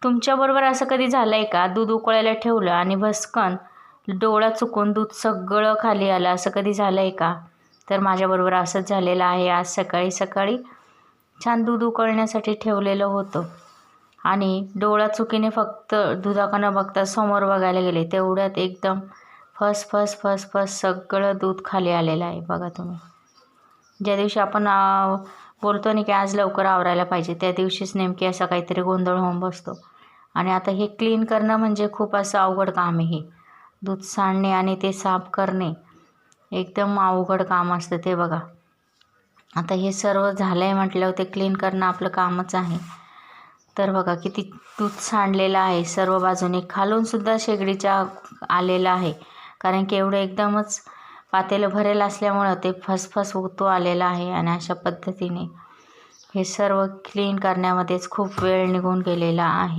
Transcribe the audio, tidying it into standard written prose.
तुमच्याबरोबर असं कधी झालं आहे का, दूध उकळायला ठेवलं आणि भसकन डोळा चुकून दूध सगळं खाली आलं, असं कधी झालं आहे का? तर माझ्याबरोबर असंच झालेलं आहे. आज सकाळी सकाळी छान दूध उकळण्यासाठी ठेवलेलं होतं आणि डोळा चुकीने फक्त दुधाकडे न बघता समोर बघायला गेले, तेवढ्यात एकदम फस फस फस फस सगळं दूध खाली आलेलं आहे. बघा तुम्ही, ज्या दिवशी आपण बोलतो नाही की आज लवकर आवरायला पाहिजे, त्या दिवशीच नेमकी असा काहीतरी गोंधळ होऊन बसतो. आणि आता हे क्लीन करणं म्हणजे खूप असं अवघड काम आहे. दूध सांडणे आणि ते साफ करणे एकदम अवघड काम असतं ते. बघा आता हे सर्व झालं आहे म्हटल्यावर ते क्लीन करणं आपलं कामच आहे. तर बघा किती दूध सांडलेलं आहे सर्व बाजूने, खालून सुद्धा शेगडीच्या आलेलं आहे, कारण की एवढं एकदमच पातेलं भरेल असल्यामुळं ते फसफस उतू आलेलं आहे. आणि अशा पद्धतीने हे सर्व क्लीन करण्यामध्येच खूप वेळ निघून गेलेला आहे.